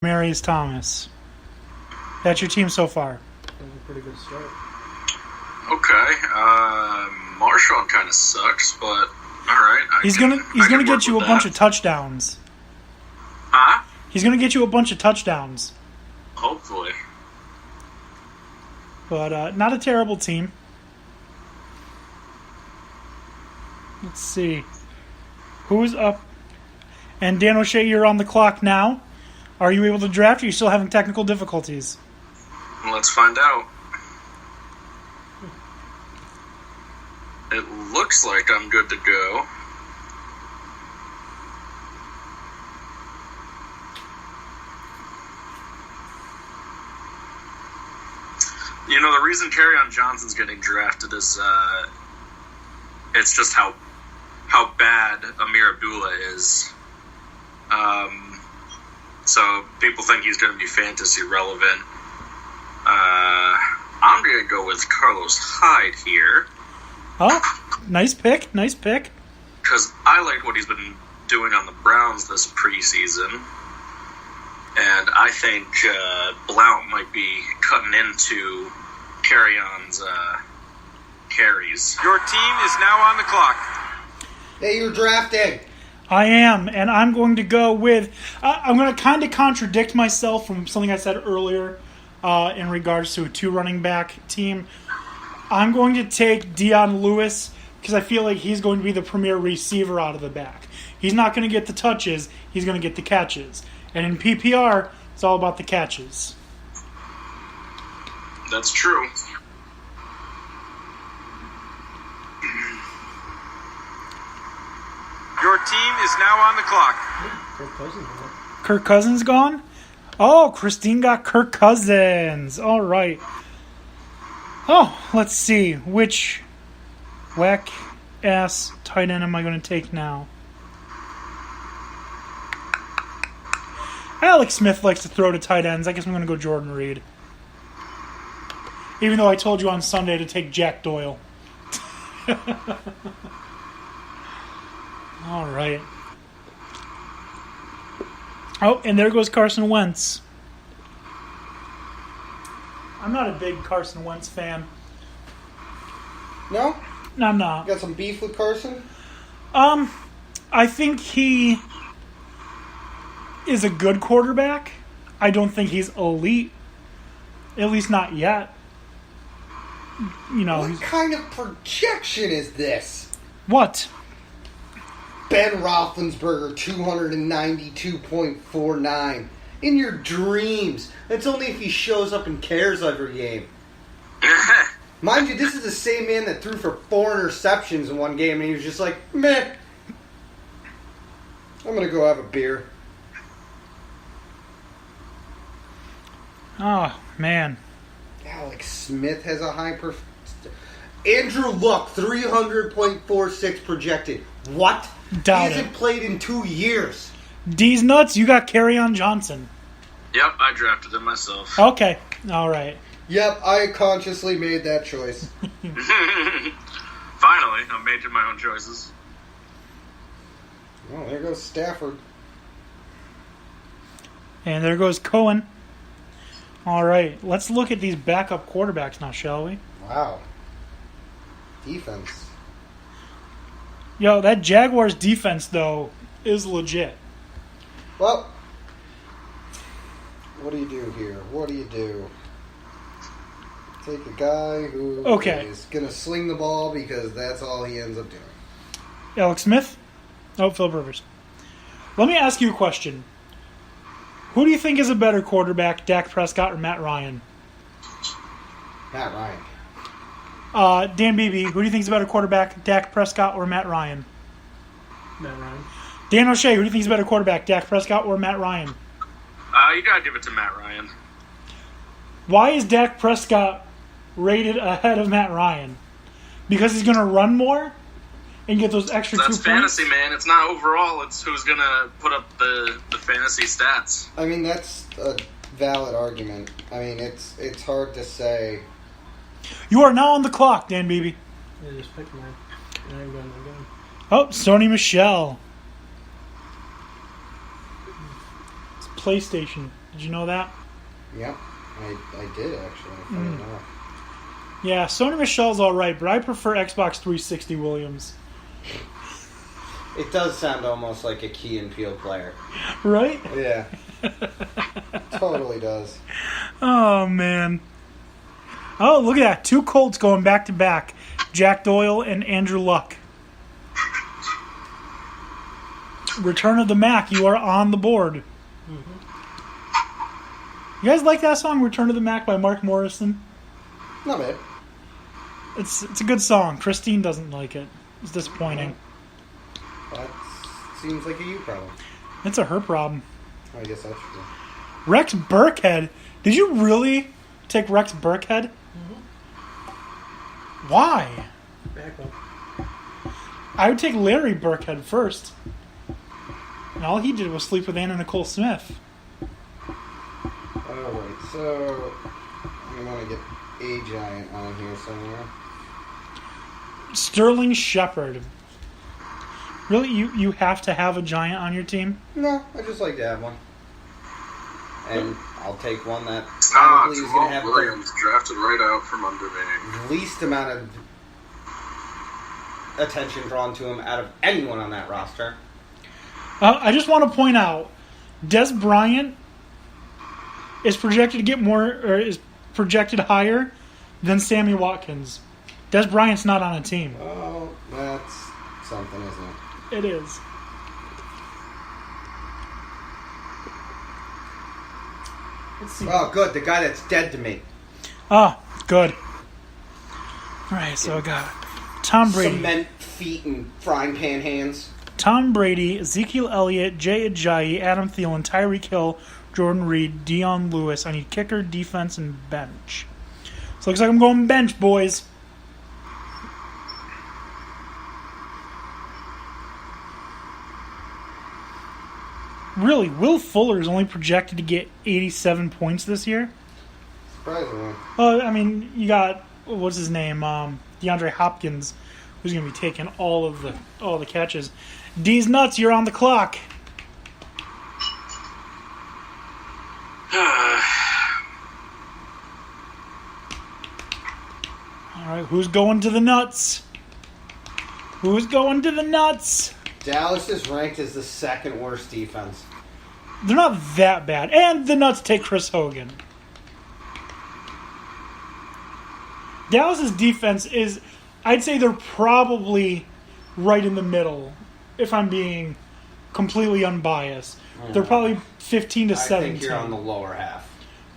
Marius Thomas. That's your team so far. That was a pretty good start. Okay. Marshawn kind of sucks, but all right. He's gonna get you a bunch of touchdowns. Huh? He's gonna get you a bunch of touchdowns. Hopefully. But not a terrible team. Let's see. Who's up? And Dan O'Shea, you're on the clock now. Are you able to draft, or are you still having technical difficulties? Let's find out. It looks like I'm good to go. You know, the reason Kerryon Johnson's getting drafted is it's just how bad Amir Abdullah is. So people think he's going to be fantasy relevant. I'm going to go with Carlos Hyde here. Oh, nice pick. Nice pick. Because I like what he's been doing on the Browns this preseason. And I think Blount might be cutting into Kerryon's carries. Your team is now on the clock. Hey, you're drafting. I am, and I'm going to go with... I'm going to kind of contradict myself from something I said earlier in regards to a two running back team. I'm going to take Dion Lewis because I feel like he's going to be the premier receiver out of the back. He's not going to get the touches. He's going to get the catches. And in PPR, it's all about the catches. That's true. Your team is now on the clock. Kirk Cousins gone? Oh, Christine got Kirk Cousins. All right. Oh, let's see. Which whack-ass tight end am I going to take now? Alex Smith likes to throw to tight ends. I guess I'm going to go Jordan Reed. Even though I told you on Sunday to take Jack Doyle. All right. Oh, and there goes Carson Wentz. I'm not a big Carson Wentz fan. No? No, I'm not. You got some beef with Carson? I think he is a good quarterback. I don't think he's elite. At least not yet. You know. What kind of projection is this? What? Ben Roethlisberger, 292.49. In your dreams. That's only if he shows up and cares every game. Mind you, this is the same man that threw for 4 interceptions in one game, and he was just like, meh. I'm going to go have a beer. Oh, man. Alex Smith has a high Andrew Luck, 300.46 projected. What? Doubt he hasn't it. played in 2 years. D's nuts, you got Kerryon Johnson. Yep, I drafted him myself. Okay. All right. Yep, I consciously made that choice. Finally, I'm making my own choices. Oh, there goes Stafford. And there goes Cohen. All right. Let's look at these backup quarterbacks now, shall we? Wow. Defense. Yo, that Jaguars defense, though, is legit. Well, what do you do here? What do you do? Take a guy who is going to sling the ball because that's all he ends up doing. Alex Smith? Oh, Philip Rivers. Let me ask you a question. Who do you think is a better quarterback, Dak Prescott or Matt Ryan? Matt Ryan. Dan Beebe, who do you think is a better quarterback, Dak Prescott or Matt Ryan? Matt Ryan. Dan O'Shea, who do you think is a better quarterback, Dak Prescott or Matt Ryan? You gotta give it to Matt Ryan. Why is Dak Prescott rated ahead of Matt Ryan? Because he's going to run more and get those extra 2 points? That's fantasy, man. It's not overall. It's who's gonna put up the fantasy stats. I mean, that's a valid argument. I mean, it's hard to say. You are now on the clock, Dan Beebe. Yeah, just pick mine. I ain't going again. Oh, Sony Michel. It's PlayStation. Did you know that? Yep, I did actually. Funny enough. Yeah, Sony Michel's all right, but I prefer Xbox 360 Williams. It does sound almost like a Key and Peele player. Right? Yeah. Totally does. Oh, man. Oh, look at that. 2 Colts going back-to-back. Jack Doyle and Andrew Luck. Return of the Mac, you are on the board. You guys like that song, Return of the Mac by Mark Morrison? Not bad. It's a good song. Christine doesn't like it. It's disappointing. That seems like a you problem. It's a her problem. I guess that's true. Rex Burkhead. Did you really take Rex Burkhead? Why? Back up. I would take Larry Burkhead first. And all he did was sleep with Anna Nicole Smith. Alright, so I want to get a giant on here somewhere. Sterling Shepard. Really? You have to have a giant on your team? No, I just like to have one. And I'll take one that It's probably is not. going to Jamal have Williams drafted right out from under me. the least amount of attention drawn to him out of anyone on that roster. I just want to point out, Des Bryant is projected to get more, or is projected higher than Sammy Watkins. Des Bryant's not on a team. Oh, that's something, isn't it? It is. Let's see. Oh, good. The guy that's dead to me. Ah, good. All right, so I got Tom Brady. Cement feet and frying pan hands. Tom Brady, Ezekiel Elliott, Jay Ajayi, Adam Thielen, Tyreek Hill, Jordan Reed, Deion Lewis. I need kicker, defense, and bench. So looks like I'm going bench, boys. Really, Will Fuller is only projected to get 87 points this year. Surprisingly. Well, I mean, you got, what's his name, DeAndre Hopkins, who's going to be taking all the catches. D's nuts, you're on the clock. All right, who's going to the nuts? Who's going to the nuts? Dallas is ranked as the second worst defense. They're not that bad. And the nuts take Chris Hogan. Dallas's defense is, I'd say they're probably right in the middle, if I'm being completely unbiased. They're probably 15 to 17. I think you're on the lower half.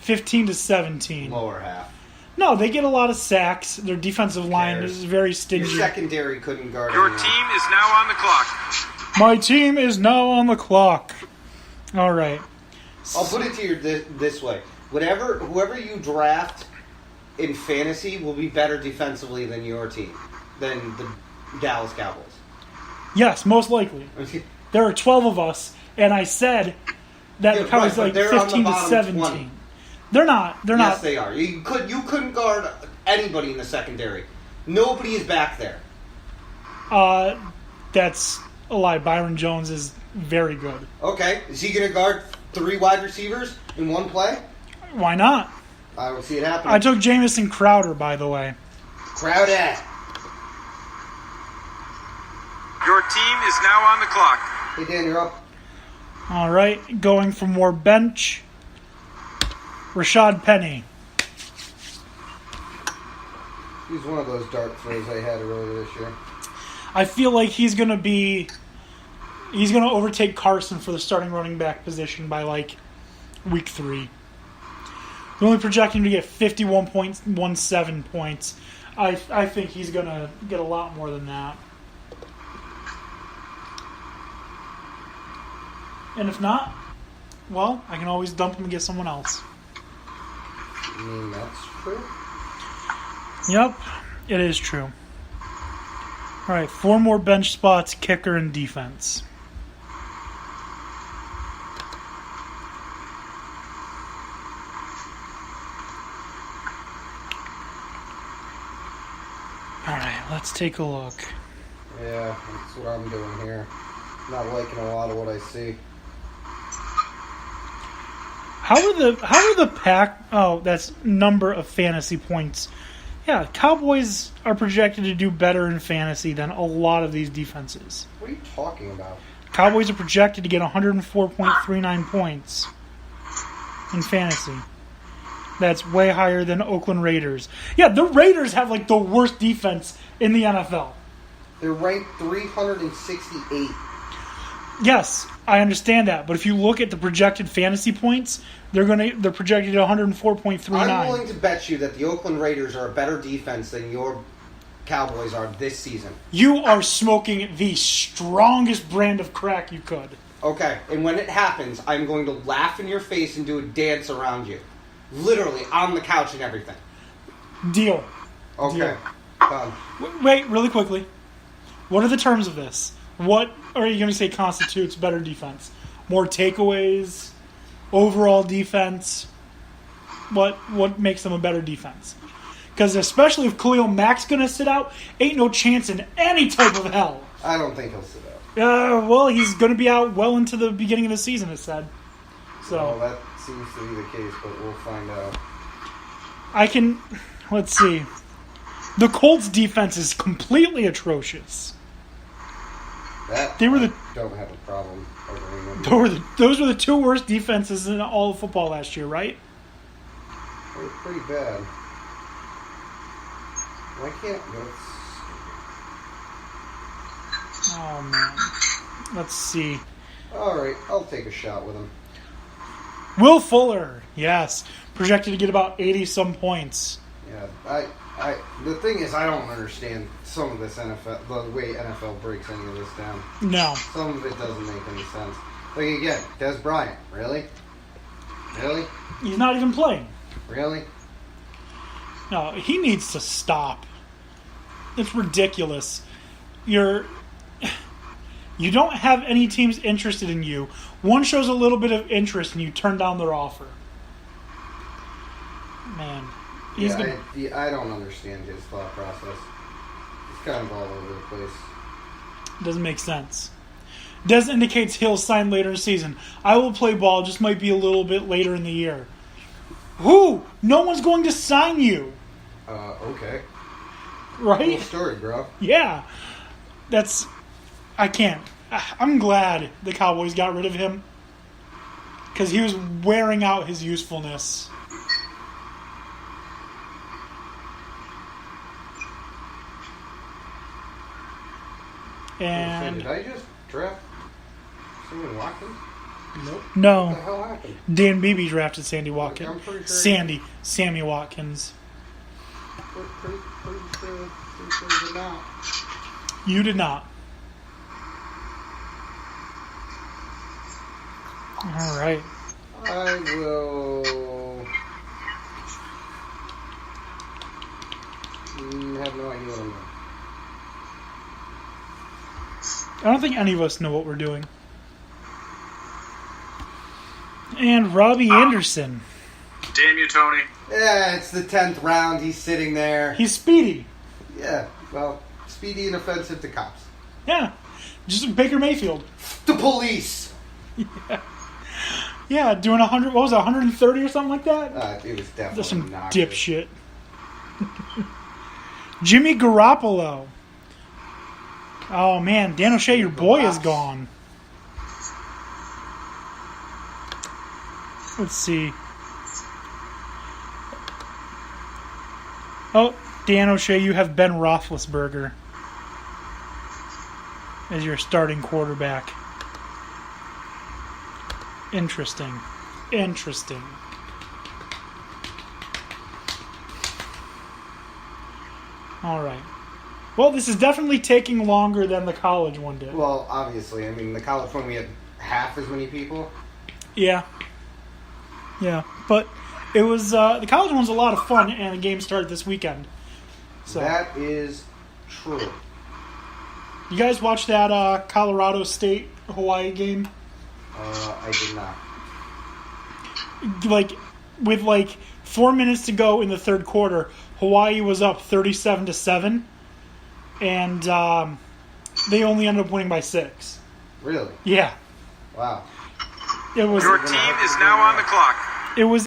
15 to 17. Lower half. No, they get a lot of sacks. Their defensive line is very stingy. Your secondary couldn't guard Your anyone. team is now on the clock. My team is now on the clock. All right. I'll put it to you this way. Whoever you draft in fantasy will be better defensively than your team, than the Dallas Cowboys. Yes, most likely. There are 12 of us, and I said that the Cowboys right, like they're on the 15 to bottom 17. 20. They're not. They're Yes, not. they are. You couldn't guard anybody in the secondary. Nobody is back there. That's a lie. Byron Jones is very good. Okay, is he going to guard 3 wide receivers in one play? Why not? I will see it happen. I took Jamison Crowder, by the way. Crowder. Your team is now on the clock. Hey, Dan, you're up. All right, going for more bench. Rashad Penny. He's one of those dart throws I had earlier this year. I feel like he's going to overtake Carson for the starting running back position by like week 3. They're only projecting to get 51.17 points. I think he's going to get a lot more than that. And if not, well, I can always dump him and get someone else. You mean that's true? Yep, it is true. All right, 4 more bench spots, kicker and defense. All right, let's take a look. Yeah, that's what I'm doing here. Not liking a lot of what I see. How are the Pack? Oh, that's number of fantasy points. Yeah, Cowboys are projected to do better in fantasy than a lot of these defenses. What are you talking about? Cowboys are projected to get 104.39 points in fantasy. That's way higher than Oakland Raiders. Yeah, the Raiders have like the worst defense in the NFL. They're ranked 368. Yes, I understand that, but if you look at the projected fantasy points, they're projected at 104.39. I'm willing to bet you that the Oakland Raiders are a better defense than your Cowboys are this season. You are smoking the strongest brand of crack you could. Okay, and when it happens, I'm going to laugh in your face and do a dance around you. Literally, on the couch and everything. Deal. Okay, Deal. done. Wait, really quickly. What are the terms of this? What are you going to say constitutes better defense? More takeaways? Overall defense? What makes them a better defense? Because especially if Khalil Mack's going to sit out, ain't no chance in any type of hell. I don't think he'll sit out. Well, he's going to be out well into the beginning of the season, it said. So Well, that seems to be the case, but we'll find out. Let's see. The Colts' defense is completely atrocious. That They were I the- don't have a problem agreeing with. Those were the two worst defenses in all of football last year, right? They're pretty bad. Why can't Oh, man. Let's see. Alright, I'll take a shot with him. Will Fuller, yes. Projected to get about 80-some points. Yeah, the thing is, I don't understand some of this NFL, the way NFL breaks any of this down. No. Some of it doesn't make any sense. Like, again, Des Bryant, really? Really? He's not even playing. Really? No, he needs to stop. It's ridiculous. You don't have any teams interested in you. One shows a little bit of interest and you turn down their offer. Man. I don't understand his thought process. It's kind of all over the place. Doesn't make sense. Des indicates he'll sign later in the season. I will play ball, just might be a little bit later in the year. Who? No one's going to sign you. Okay. Right? Cool story, bro. Yeah. I can't. I'm glad the Cowboys got rid of him. Because he was wearing out his usefulness. And Did I just draft Sammy Watkins? Nope. What no, the hell happened? Dan Beebe drafted Sandy I'm Watkins. pretty sure Sammy Watkins. Pretty sure did not. You did not. All right. I will. Have no idea what I'm doing. I don't think any of us know what we're doing. And Robbie Anderson. Damn you, Tony. Yeah, it's the 10th round. He's sitting there. He's speedy. Yeah, well, speedy and offensive to cops. Yeah. Just Baker Mayfield. The police! Yeah, doing 100, what was it, 130 or something like that? It was definitely That's some not dipshit. Jimmy Garoppolo. Oh, man. Dan O'Shea, your boy is gone. Let's see. Oh, Dan O'Shea, you have Ben Roethlisberger as your starting quarterback. Interesting. All right. Well, this is definitely taking longer than the college one did. Well, obviously. I mean, the college one we had half as many people. Yeah. Yeah, but it was the college one's a lot of fun, and the game started this weekend. So That is true. you guys watch that Colorado State Hawaii game? I did not. With 4 minutes to go in the third quarter, Hawaii was up 37-7, and they only ended up winning by 6. Really? Yeah, Wow. it was. Your team is now on the clock. It was